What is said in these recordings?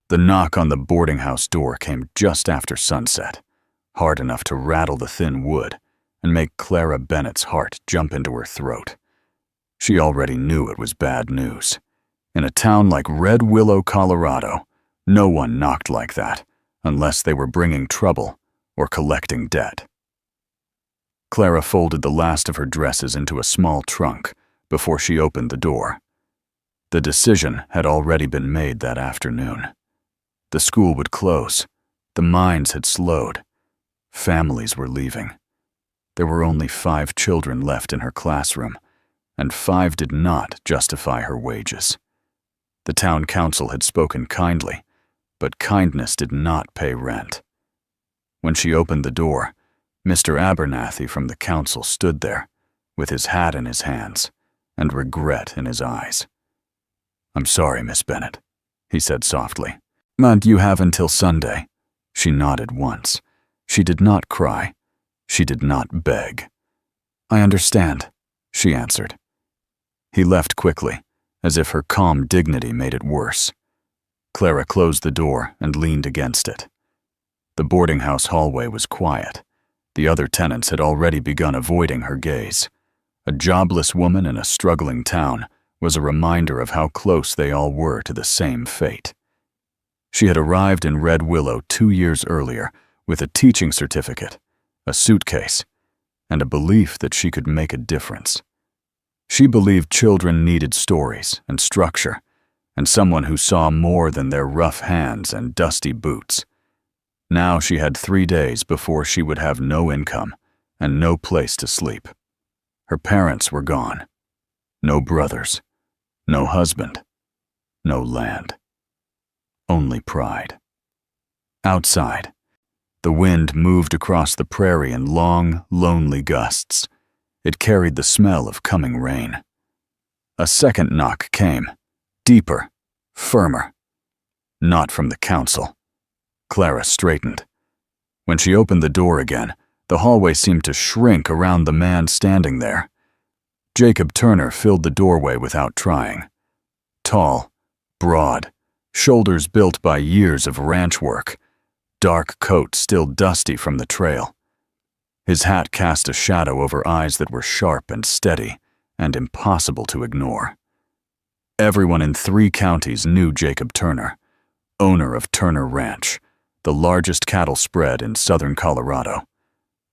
The knock on the boarding house door came just after sunset, hard enough to rattle the thin wood and make Clara Bennett's heart jump into her throat. She already knew it was bad news. In a town like Red Willow, Colorado, no one knocked like that unless they were bringing trouble or collecting debt. Clara folded the last of her dresses into a small trunk before she opened the door. The decision had already been made that afternoon. The school would close. The mines had slowed. Families were leaving. There were only 5 children left in her classroom, and 5 did not justify her wages. The town council had spoken kindly, but kindness did not pay rent. When she opened the door, Mr. Abernathy from the council stood there, with his hat in his hands and regret in his eyes. "I'm sorry, Miss Bennett," he said softly. "And you have until Sunday." She nodded once. She did not cry. She did not beg. "I understand," she answered. He left quickly, as if her calm dignity made it worse. Clara closed the door and leaned against it. The boarding house hallway was quiet. The other tenants had already begun avoiding her gaze. A jobless woman in a struggling town was a reminder of how close they all were to the same fate. She had arrived in Red Willow 2 years earlier with a teaching certificate, a suitcase, and a belief that she could make a difference. She believed children needed stories and structure, and someone who saw more than their rough hands and dusty boots. Now she had 3 days before she would have no income and no place to sleep. Her parents were gone. No brothers, no husband, no land. Only pride. Outside, the wind moved across the prairie in long, lonely gusts. It carried the smell of coming rain. A second knock came, deeper, firmer. Not from the council. Clara straightened. When she opened the door again, the hallway seemed to shrink around the man standing there. Jacob Turner filled the doorway without trying. Tall, broad, shoulders built by years of ranch work, dark coat still dusty from the trail. His hat cast a shadow over eyes that were sharp and steady and impossible to ignore. Everyone in 3 counties knew Jacob Turner, owner of Turner Ranch, the largest cattle spread in southern Colorado.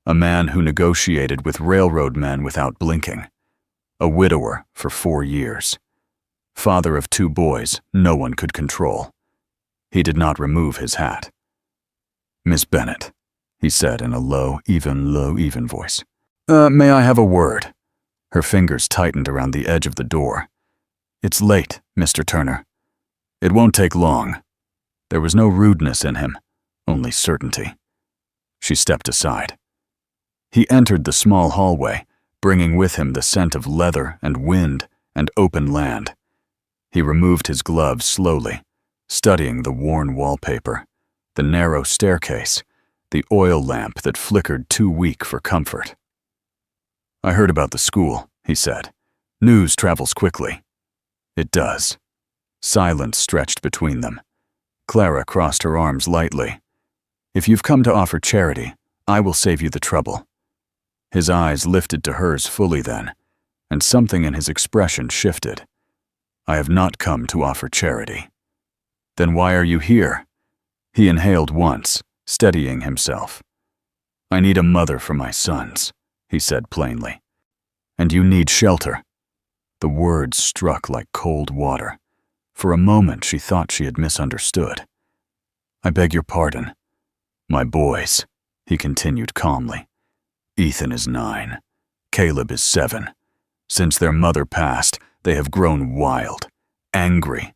A man who negotiated with railroad men without blinking. A widower for 4 years. Father of 2 boys no one could control. He did not remove his hat. "Miss Bennett," he said in a low, even voice. May I have a word?" Her fingers tightened around the edge of the door. "It's late, Mr. Turner." "It won't take long." There was no rudeness in him, only certainty. She stepped aside. He entered the small hallway, bringing with him the scent of leather and wind and open land. He removed his gloves slowly, studying the worn wallpaper, the narrow staircase, the oil lamp that flickered too weak for comfort. "I heard about the school," he said. "News travels quickly." "It does." Silence stretched between them. Clara crossed her arms lightly. "If you've come to offer charity, I will save you the trouble." His eyes lifted to hers fully then, and something in his expression shifted. "I have not come to offer charity." "Then why are you here?" He inhaled once, steadying himself. "I need a mother for my sons," he said plainly. "And you need shelter." The words struck like cold water. For a moment she thought she had misunderstood. "I beg your pardon. My boys," he continued calmly. "Ethan is 9. Caleb is 7. Since their mother passed, they have grown wild, angry.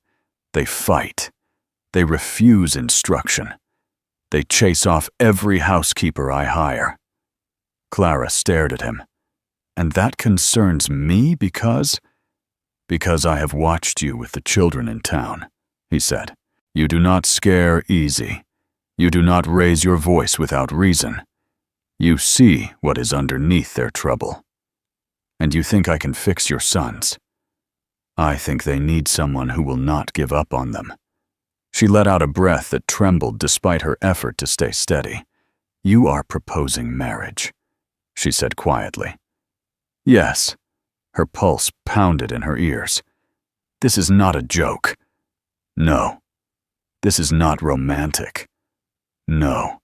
They fight. They refuse instruction. They chase off every housekeeper I hire." Clara stared at him. "And that concerns me because I have watched you with the children in town," he said. "You do not scare easy. You do not raise your voice without reason. You see what is underneath their trouble. And you think I can fix your sons. I think they need someone who will not give up on them. She let out a breath that trembled despite her effort to stay steady. "You are proposing marriage," she said quietly. "Yes." Her pulse pounded in her ears. "This is not a joke." "No." "This is not romantic." "No."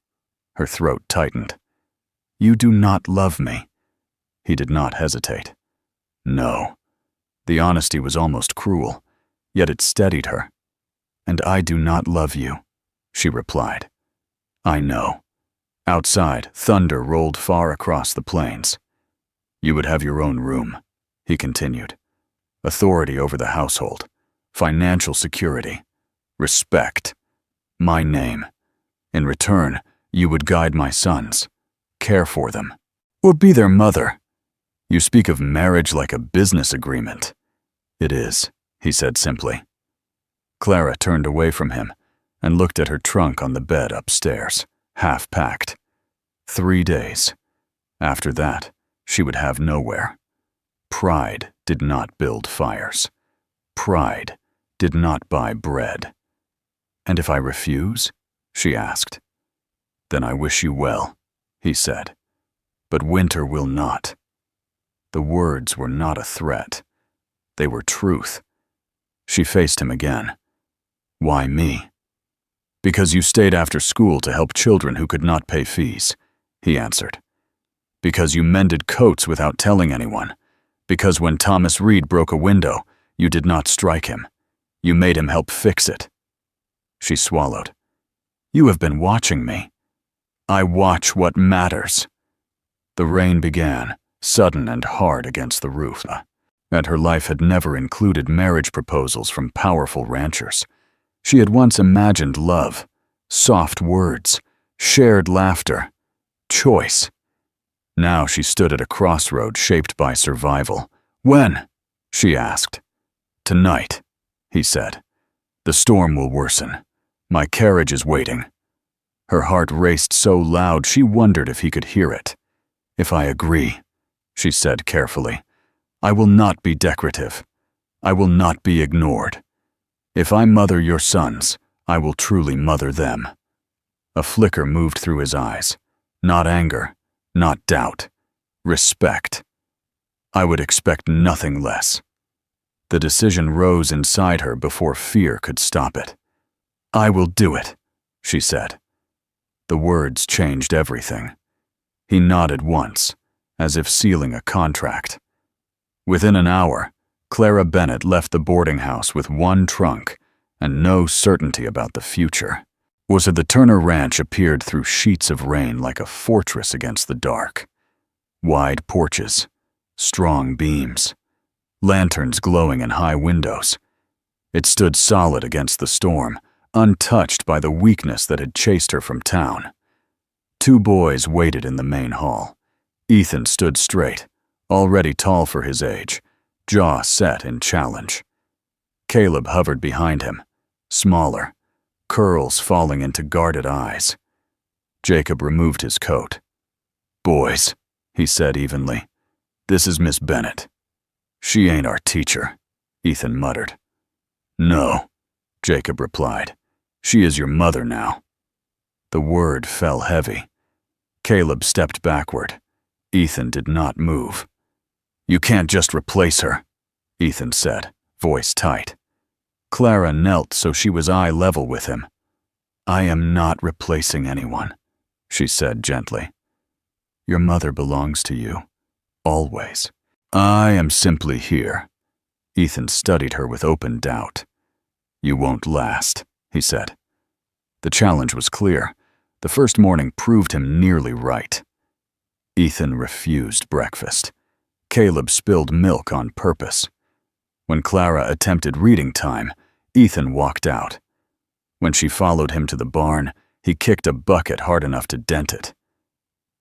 Her throat tightened. "You do not love me." He did not hesitate. "No." The honesty was almost cruel, yet it steadied her. "And I do not love you," she replied. "I know." Outside, thunder rolled far across the plains. "You would have your own room," he continued. "Authority over the household, financial security, respect, my name. In return, you would guide my sons, care for them, or be their mother. You speak of marriage like a business agreement." "It is," he said simply. Clara turned away from him and looked at her trunk on the bed upstairs, half packed. 3 days. After that, she would have nowhere. Pride did not build fires. Pride did not buy bread. "And if I refuse?" she asked. "Then I wish you well," he said. "But winter will not." The words were not a threat. They were truth. She faced him again. "Why me?" "Because you stayed after school to help children who could not pay fees," he answered. "Because you mended coats without telling anyone. Because when Thomas Reed broke a window, you did not strike him. You made him help fix it." She swallowed. "You have been watching me." "I watch what matters." The rain began, sudden and hard against the roof, and her life had never included marriage proposals from powerful ranchers. She had once imagined love, soft words, shared laughter, choice. Now she stood at a crossroad shaped by survival. "When?" she asked. "Tonight," he said. "The storm will worsen. My carriage is waiting." Her heart raced so loud she wondered if he could hear it. "If I agree," she said carefully, "I will not be decorative. I will not be ignored. If I mother your sons, I will truly mother them." A flicker moved through his eyes. Not anger, not doubt. Respect. "I would expect nothing less." The decision rose inside her before fear could stop it. "I will do it," she said. The words changed everything. He nodded once, as if sealing a contract. Within an hour, Clara Bennett left the boarding house with one trunk and no certainty about the future. The Turner Ranch appeared through sheets of rain like a fortress against the dark. Wide porches, strong beams, lanterns glowing in high windows. It stood solid against the storm, untouched by the weakness that had chased her from town. 2 boys waited in the main hall. Ethan stood straight, already tall for his age, jaw set in challenge. Caleb hovered behind him, smaller, curls falling into guarded eyes. Jacob removed his coat. "Boys," he said evenly, "this is Miss Bennett." "She ain't our teacher," Ethan muttered. "No," Jacob replied. "She is your mother now." The word fell heavy. Caleb stepped backward. Ethan did not move. "You can't just replace her," Ethan said, voice tight. Clara knelt so she was eye level with him. "I am not replacing anyone," she said gently. "Your mother belongs to you, always." "I am simply here." Ethan studied her with open doubt. "You won't last," he said. The challenge was clear. The first morning proved him nearly right. Ethan refused breakfast. Caleb spilled milk on purpose. When Clara attempted reading time, Ethan walked out. When she followed him to the barn, he kicked a bucket hard enough to dent it.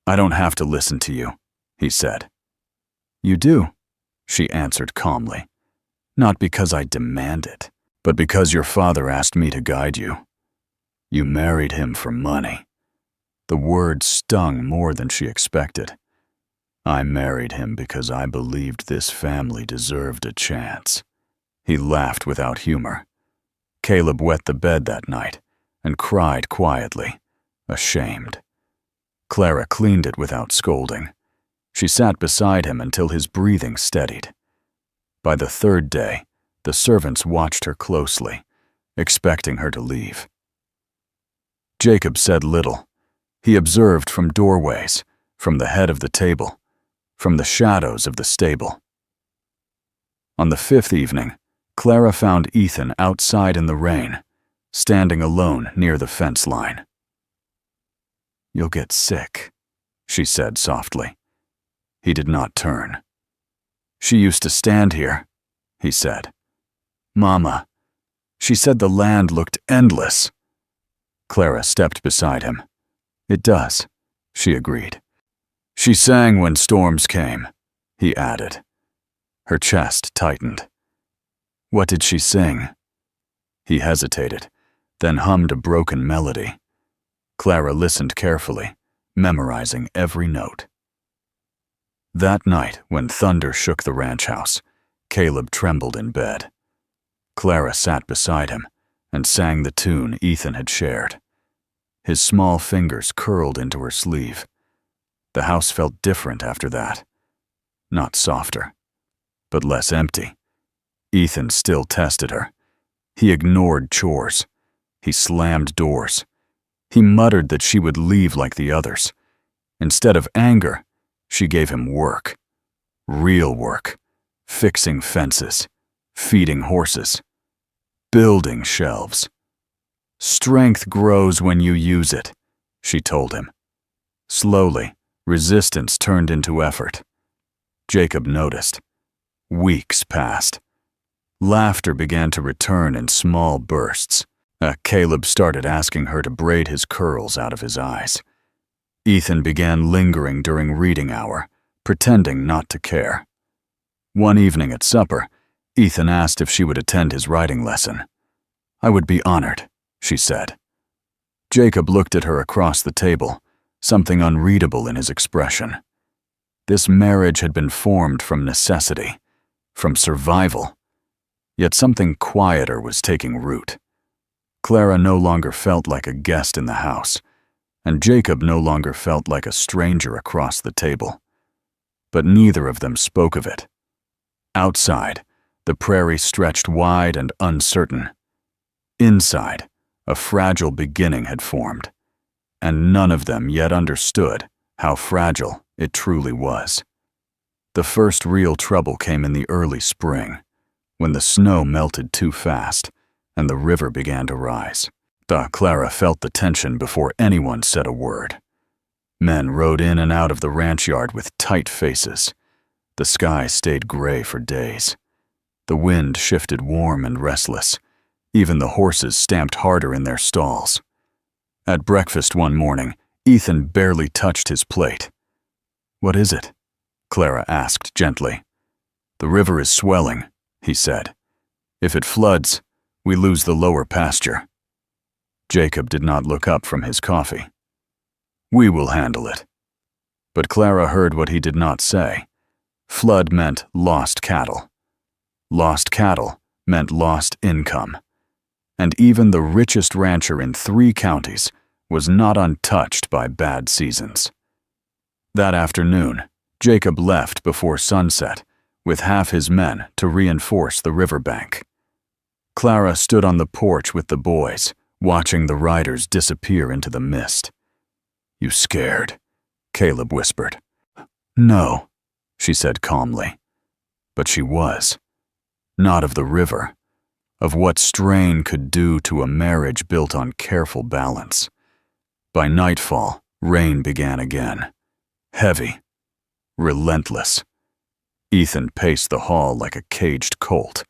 "I don't have to listen to you," he said. "You do," she answered calmly. "Not because I demand it, but because your father asked me to guide you. You married him for money." The words stung more than she expected. "I married him because I believed this family deserved a chance." He laughed without humor. Caleb wet the bed that night and cried quietly, ashamed. Clara cleaned it without scolding. She sat beside him until his breathing steadied. By the third day, the servants watched her closely, expecting her to leave. Jacob said little. He observed from doorways, from the head of the table, from the shadows of the stable. On the fifth evening, Clara found Ethan outside in the rain, standing alone near the fence line. "You'll get sick," she said softly. He did not turn. "She used to stand here," he said. "Mama, she said the land looked endless." Clara stepped beside him. "It does," she agreed. "She sang when storms came," he added. Her chest tightened. "What did she sing?" He hesitated, then hummed a broken melody. Clara listened carefully, memorizing every note. That night, when thunder shook the ranch house, Caleb trembled in bed. Clara sat beside him and sang the tune Ethan had shared. His small fingers curled into her sleeve. The house felt different after that. Not softer, but less empty. Ethan still tested her. He ignored chores. He slammed doors. He muttered that she would leave like the others. Instead of anger, she gave him work. Real work. Fixing fences. Feeding horses. Building shelves. "Strength grows when you use it," she told him. Slowly, resistance turned into effort. Jacob noticed. Weeks passed. Laughter began to return in small bursts. Caleb started asking her to braid his curls out of his eyes. Ethan began lingering during reading hour, pretending not to care. One evening at supper, Ethan asked if she would attend his writing lesson. "I would be honored," she said. Jacob looked at her across the table, something unreadable in his expression. This marriage had been formed from necessity, from survival. Yet something quieter was taking root. Clara no longer felt like a guest in the house, and Jacob no longer felt like a stranger across the table. But neither of them spoke of it. Outside, the prairie stretched wide and uncertain. Inside, a fragile beginning had formed, and none of them yet understood how fragile it truly was. The first real trouble came in the early spring, when the snow melted too fast and the river began to rise. Clara felt the tension before anyone said a word. Men rode in and out of the ranch yard with tight faces. The sky stayed gray for days. The wind shifted warm and restless. Even the horses stamped harder in their stalls. At breakfast one morning, Ethan barely touched his plate. "What is it?" Clara asked gently. "The river is swelling," he said. "If it floods, we lose the lower pasture." Jacob did not look up from his coffee. "We will handle it." But Clara heard what he did not say. Flood meant lost cattle. Lost cattle meant lost income. And even the richest rancher in 3 counties was not untouched by bad seasons. That afternoon, Jacob left before sunset with half his men to reinforce the riverbank. Clara stood on the porch with the boys, watching the riders disappear into the mist. "You scared?" Caleb whispered. "No," she said calmly. But she was. Not of the river, of what strain could do to a marriage built on careful balance. By nightfall, rain began again. Heavy. Relentless. Ethan paced the hall like a caged colt.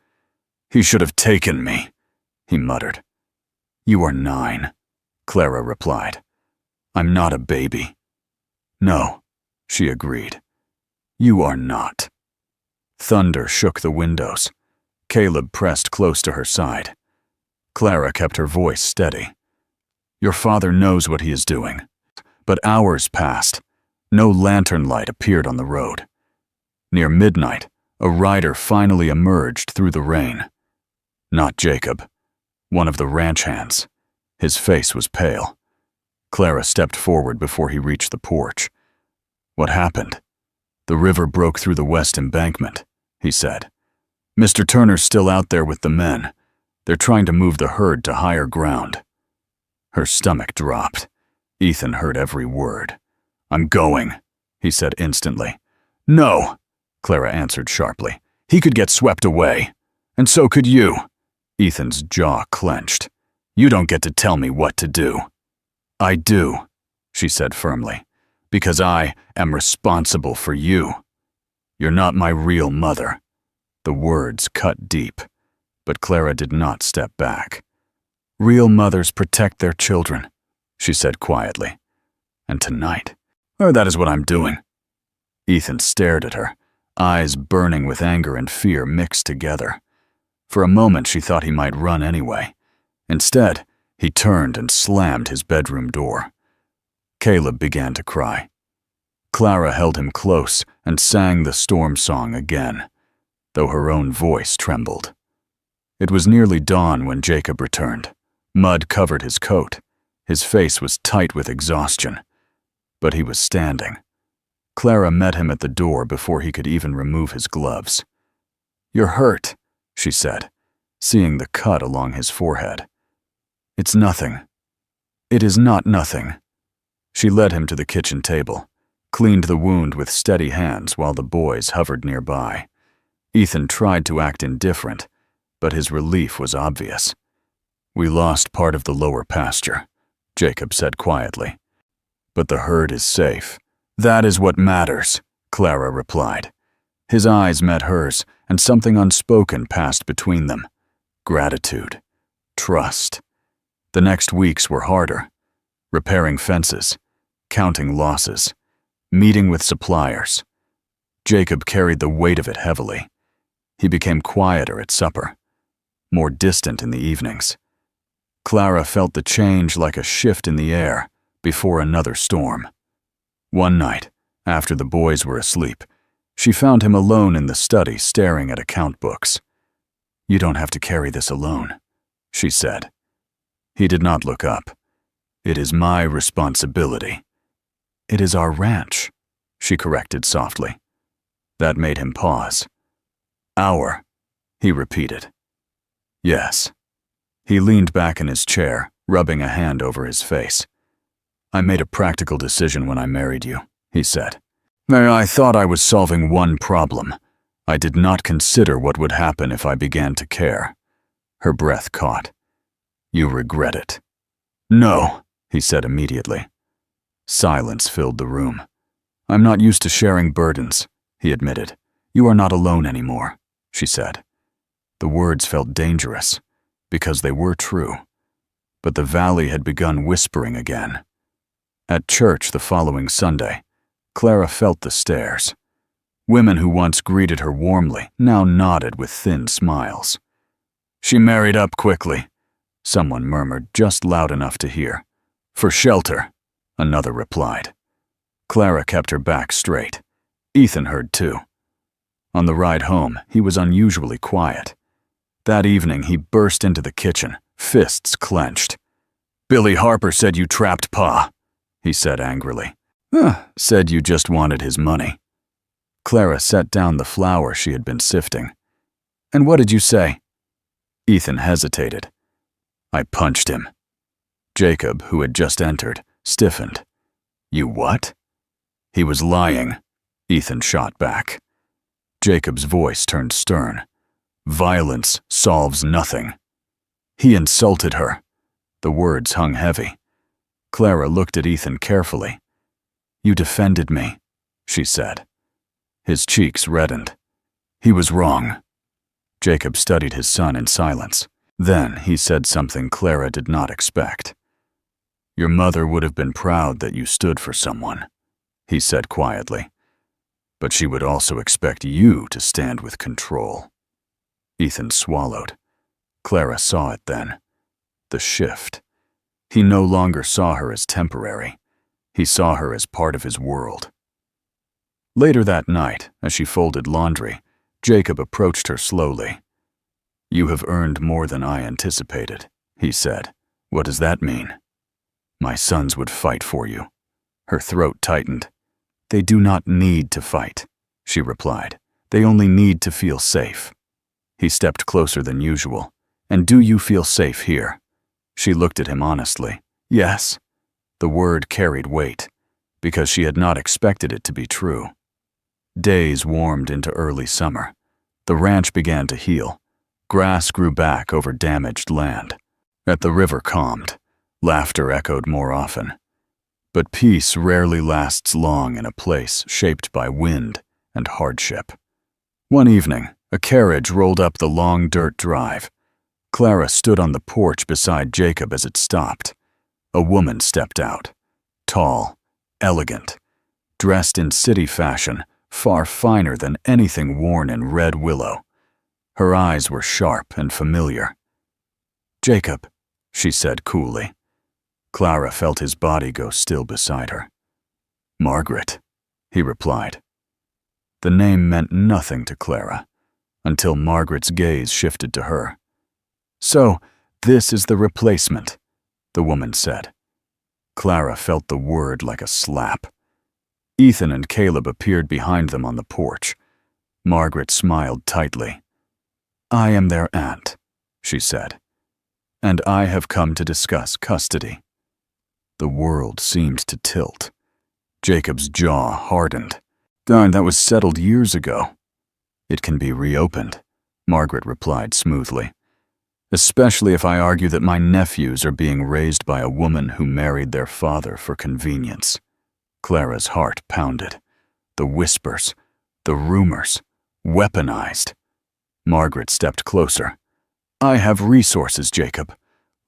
"He should have taken me," he muttered. "You are 9, Clara replied. "I'm not a baby." "No," she agreed. "You are not." Thunder shook the windows. Caleb pressed close to her side. Clara kept her voice steady. "Your father knows what he is doing." But hours passed. No lantern light appeared on the road. Near midnight, a rider finally emerged through the rain. Not Jacob. one of the ranch hands. His face was pale. Clara stepped forward before he reached the porch. "What happened?" "The river broke through the west embankment," he said. "Mr. Turner's still out there with the men. They're trying to move the herd to higher ground." Her stomach dropped. Ethan heard every word. "I'm going," he said instantly. "No," Clara answered sharply. "He could get swept away. And so could you." Ethan's jaw clenched. "You don't get to tell me what to do." "I do," she said firmly, "because I am responsible for you. You're not my real mother." The words cut deep, but Clara did not step back. "Real mothers protect their children," she said quietly. "And tonight, that is what I'm doing." Ethan stared at her, eyes burning with anger and fear mixed together. For a moment she thought he might run anyway. Instead, he turned and slammed his bedroom door. Caleb began to cry. Clara held him close and sang the storm song again, though her own voice trembled. It was nearly dawn when Jacob returned. Mud covered his coat. His face was tight with exhaustion. But he was standing. Clara met him at the door before he could even remove his gloves. "You're hurt," she said, seeing the cut along his forehead. "It's nothing." "It is not nothing." She led him to the kitchen table, cleaned the wound with steady hands while the boys hovered nearby. Ethan tried to act indifferent, but his relief was obvious. "We lost part of the lower pasture," Jacob said quietly. "But the herd is safe. That is what matters," Clara replied. His eyes met hers, and something unspoken passed between them. Gratitude. Trust. The next weeks were harder. Repairing fences, counting losses, meeting with suppliers. Jacob carried the weight of it heavily. He became quieter at supper, more distant in the evenings. Clara felt the change like a shift in the air before another storm. One night, after the boys were asleep, she found him alone in the study staring at account books. "You don't have to carry this alone," she said. He did not look up. "It is my responsibility." "It is our ranch," she corrected softly. That made him pause. "Our," he repeated. "Yes." He leaned back in his chair, rubbing a hand over his face. "I made a practical decision when I married you," he said. "I thought I was solving one problem. I did not consider what would happen if I began to care." Her breath caught. "You regret it." "No," he said immediately. Silence filled the room. "I'm not used to sharing burdens," he admitted. "You are not alone anymore," she said. The words felt dangerous, because they were true. But the valley had begun whispering again. At church the following Sunday, Clara felt the stares. Women who once greeted her warmly now nodded with thin smiles. "She married up quickly," someone murmured just loud enough to hear. "For shelter," another replied. Clara kept her back straight. Ethan heard too. On the ride home, he was unusually quiet. That evening, he burst into the kitchen, fists clenched. "Billy Harper said you trapped Pa," he said angrily. Said you just wanted his money." Clara set down the flour she had been sifting. "And what did you say?" Ethan hesitated. "I punched him." Jacob, who had just entered, stiffened. "You what?" "He was lying," Ethan shot back. Jacob's voice turned stern. "Violence solves nothing." He insulted her. The words hung heavy. Clara looked at Ethan carefully. "You defended me," she said. His cheeks reddened. He was wrong. Jacob studied his son in silence. Then he said something Clara did not expect. "Your mother would have been proud that you stood for someone," he said quietly. "But she would also expect you to stand with control." Ethan swallowed. Clara saw it then. The shift. He no longer saw her as temporary. He saw her as part of his world. Later that night, as she folded laundry, Jacob approached her slowly. "You have earned more than I anticipated," he said. "What does that mean?" "My sons would fight for you." Her throat tightened. "They do not need to fight," she replied. "They only need to feel safe." He stepped closer than usual. "And do you feel safe here?" She looked at him honestly. "Yes." The word carried weight, because she had not expected it to be true. Days warmed into early summer. The ranch began to heal. Grass grew back over damaged land. At the river calmed. Laughter echoed more often. But peace rarely lasts long in a place shaped by wind and hardship. One evening, a carriage rolled up the long dirt drive. Clara stood on the porch beside Jacob as it stopped. A woman stepped out. Tall, elegant, dressed in city fashion, far finer than anything worn in red willow. Her eyes were sharp and familiar. "Jacob," she said coolly. Clara felt his body go still beside her. "Margaret," he replied. The name meant nothing to Clara, until Margaret's gaze shifted to her. "So, this is the replacement," the woman said. Clara felt the word like a slap. Ethan and Caleb appeared behind them on the porch. Margaret smiled tightly. "I am their aunt," she said, "and I have come to discuss custody." The world seemed to tilt. Jacob's jaw hardened. "Darn, that was settled years ago." "It can be reopened," Margaret replied smoothly. "Especially if I argue that my nephews are being raised by a woman who married their father for convenience." Clara's heart pounded. The whispers, the rumors, weaponized. Margaret stepped closer. "I have resources, Jacob.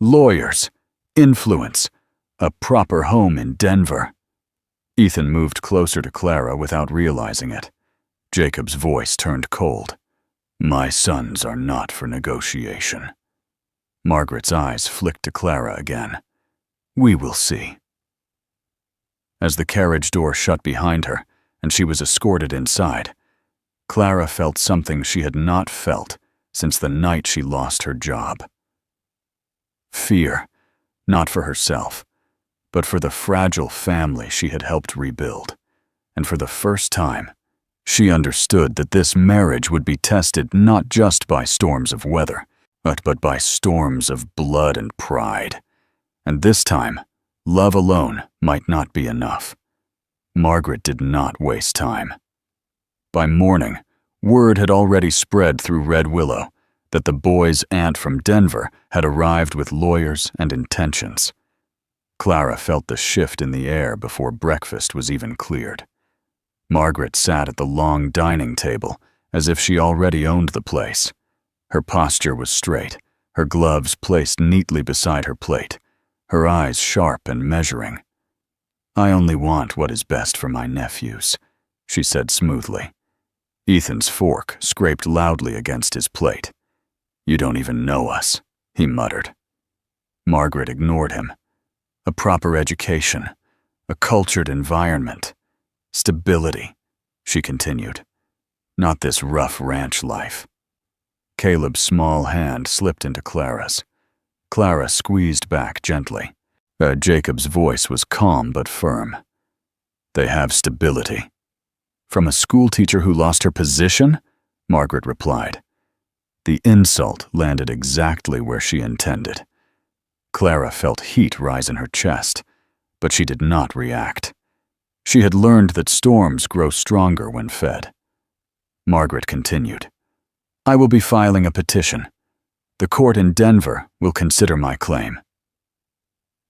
Lawyers, influence, a proper home in Denver." Ethan moved closer to Clara without realizing it. Jacob's voice turned cold. "My sons are not for negotiation." Margaret's eyes flicked to Clara again. "We will see." As the carriage door shut behind her and she was escorted inside, Clara felt something she had not felt since the night she lost her job. Fear, not for herself, but for the fragile family she had helped rebuild. And for the first time, she understood that this marriage would be tested not just by storms of weather, but by storms of blood and pride. And this time, love alone might not be enough. Margaret did not waste time. By morning, word had already spread through Red Willow that the boy's aunt from Denver had arrived with lawyers and intentions. Clara felt the shift in the air before breakfast was even cleared. Margaret sat at the long dining table as if she already owned the place. Her posture was straight, her gloves placed neatly beside her plate, her eyes sharp and measuring. "I only want what is best for my nephews," she said smoothly. Ethan's fork scraped loudly against his plate. "You don't even know us," he muttered. Margaret ignored him. "A proper education, a cultured environment, stability," she continued. "Not this rough ranch life." Caleb's small hand slipped into Clara's. Clara squeezed back gently. Jacob's voice was calm but firm. "They have stability." "From a schoolteacher who lost her position?" Margaret replied. The insult landed exactly where she intended. Clara felt heat rise in her chest, but she did not react. She had learned that storms grow stronger when fed. Margaret continued. "I will be filing a petition. The court in Denver will consider my claim."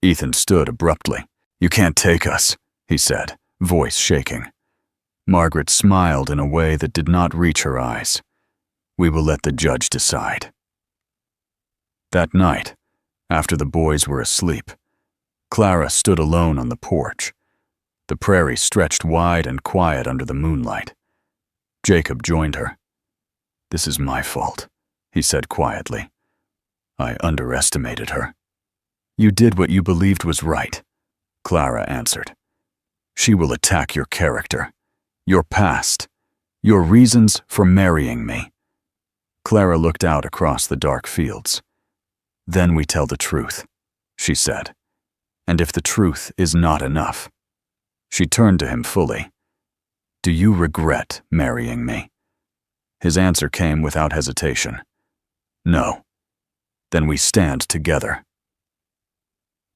Ethan stood abruptly. "You can't take us," he said, voice shaking. Margaret smiled in a way that did not reach her eyes. "We will let the judge decide." That night, after the boys were asleep, Clara stood alone on the porch. The prairie stretched wide and quiet under the moonlight. Jacob joined her. "This is my fault," he said quietly. "I underestimated her." "You did what you believed was right," Clara answered. "She will attack your character, your past, your reasons for marrying me." Clara looked out across the dark fields. Then we tell the truth, she said. And if the truth is not enough. She turned to him fully. Do you regret marrying me? His answer came without hesitation. No. Then we stand together.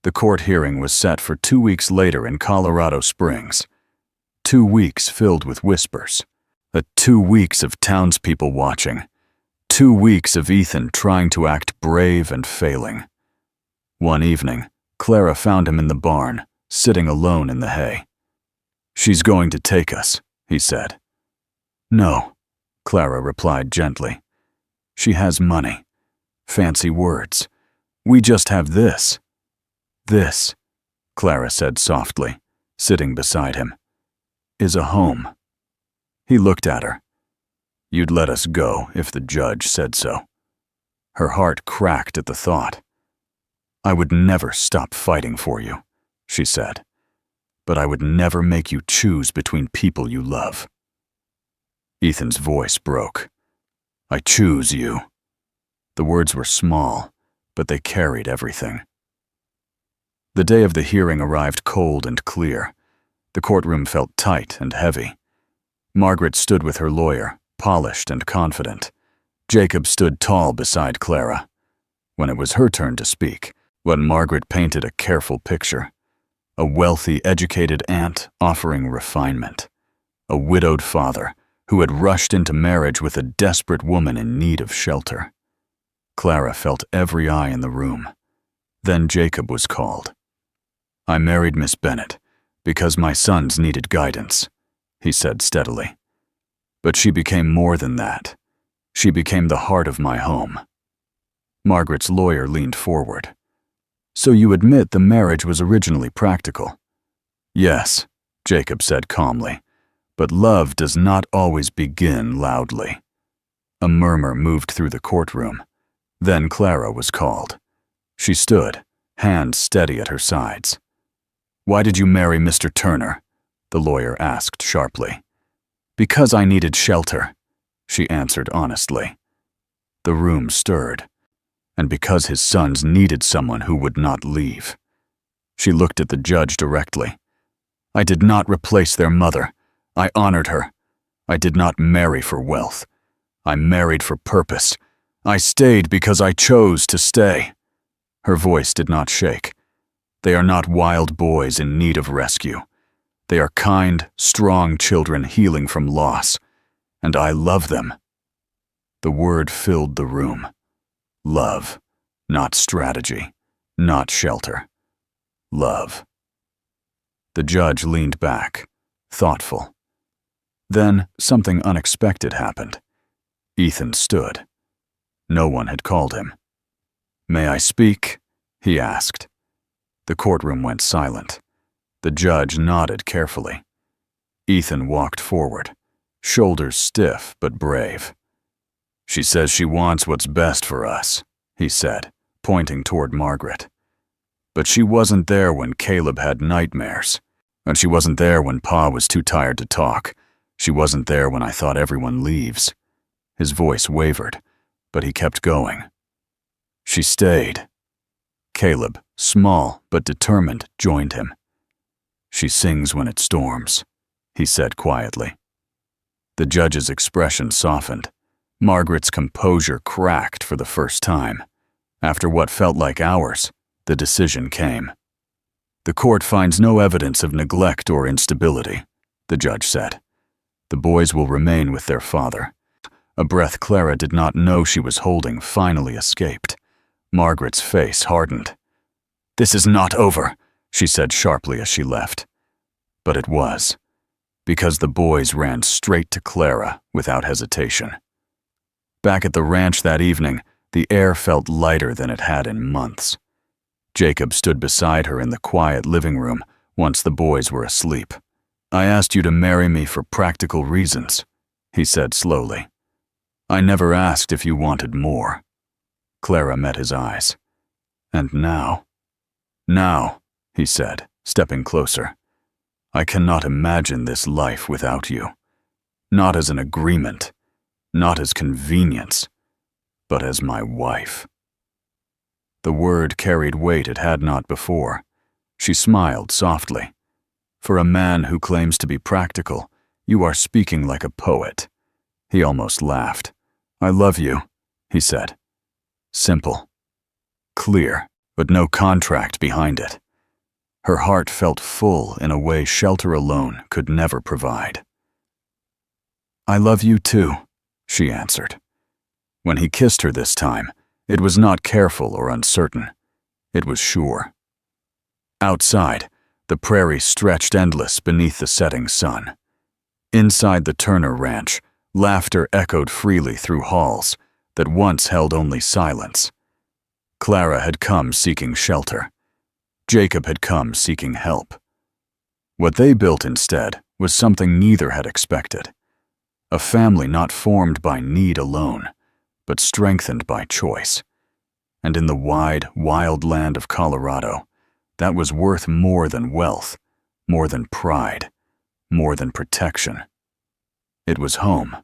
The court hearing was set for 2 weeks later in Colorado Springs. 2 weeks filled with whispers. 2 weeks of townspeople watching. 2 weeks of Ethan trying to act brave and failing. One evening, Clara found him in the barn, sitting alone in the hay. She's going to take us, he said. No, Clara replied gently. She has money. Fancy words. We just have this. This, Clara said softly, sitting beside him, is a home. He looked at her. You'd let us go if the judge said so. Her heart cracked at the thought. I would never stop fighting for you, she said, but I would never make you choose between people you love. Ethan's voice broke. I choose you. The words were small, but they carried everything. The day of the hearing arrived cold and clear. The courtroom felt tight and heavy. Margaret stood with her lawyer, polished and confident. Jacob stood tall beside Clara. When it was her turn to speak, Margaret painted a careful picture. A wealthy, educated aunt offering refinement. A widowed father who had rushed into marriage with a desperate woman in need of shelter. Clara felt every eye in the room. Then Jacob was called. I married Miss Bennett because my sons needed guidance, he said steadily. But she became more than that. She became the heart of my home. Margaret's lawyer leaned forward. So you admit the marriage was originally practical? Yes, Jacob said calmly, but love does not always begin loudly. A murmur moved through the courtroom. Then Clara was called. She stood, hands steady at her sides. Why did you marry Mr. Turner? The lawyer asked sharply. Because I needed shelter, she answered honestly. The room stirred. And because his sons needed someone who would not leave. She looked at the judge directly. I did not replace their mother. I honored her. I did not marry for wealth. I married for purpose. I stayed because I chose to stay. Her voice did not shake. They are not wild boys in need of rescue. They are kind, strong children healing from loss. And I love them. The word filled the room. Love, not strategy, not shelter. Love. The judge leaned back, thoughtful. Then something unexpected happened. Ethan stood. No one had called him. May I speak? He asked. The courtroom went silent. The judge nodded carefully. Ethan walked forward, shoulders stiff but brave. She says she wants what's best for us, he said, pointing toward Margaret. But she wasn't there when Caleb had nightmares. And she wasn't there when Pa was too tired to talk. She wasn't there when I thought everyone leaves. His voice wavered, but he kept going. She stayed. Caleb, small but determined, joined him. She sings when it storms, he said quietly. The judge's expression softened. Margaret's composure cracked for the first time. After what felt like hours, the decision came. The court finds no evidence of neglect or instability, the judge said. The boys will remain with their father. A breath Clara did not know she was holding finally escaped. Margaret's face hardened. This is not over, she said sharply as she left. But it was, because the boys ran straight to Clara without hesitation. Back at the ranch that evening, the air felt lighter than it had in months. Jacob stood beside her in the quiet living room once the boys were asleep. I asked you to marry me for practical reasons, he said slowly. I never asked if you wanted more. Clara met his eyes. And now, he said, stepping closer. I cannot imagine this life without you. Not as an agreement. Not as convenience, but as my wife. The word carried weight it had not before. She smiled softly. For a man who claims to be practical, you are speaking like a poet. He almost laughed. I love you, he said. Simple. Clear, but no contract behind it. Her heart felt full in a way shelter alone could never provide. I love you too, she answered. When he kissed her this time, it was not careful or uncertain. It was sure. Outside, the prairie stretched endless beneath the setting sun. Inside the Turner Ranch, laughter echoed freely through halls that once held only silence. Clara had come seeking shelter. Jacob had come seeking help. What they built instead was something neither had expected. A family not formed by need alone, but strengthened by choice. And in the wide, wild land of Colorado, that was worth more than wealth, more than pride, more than protection. It was home.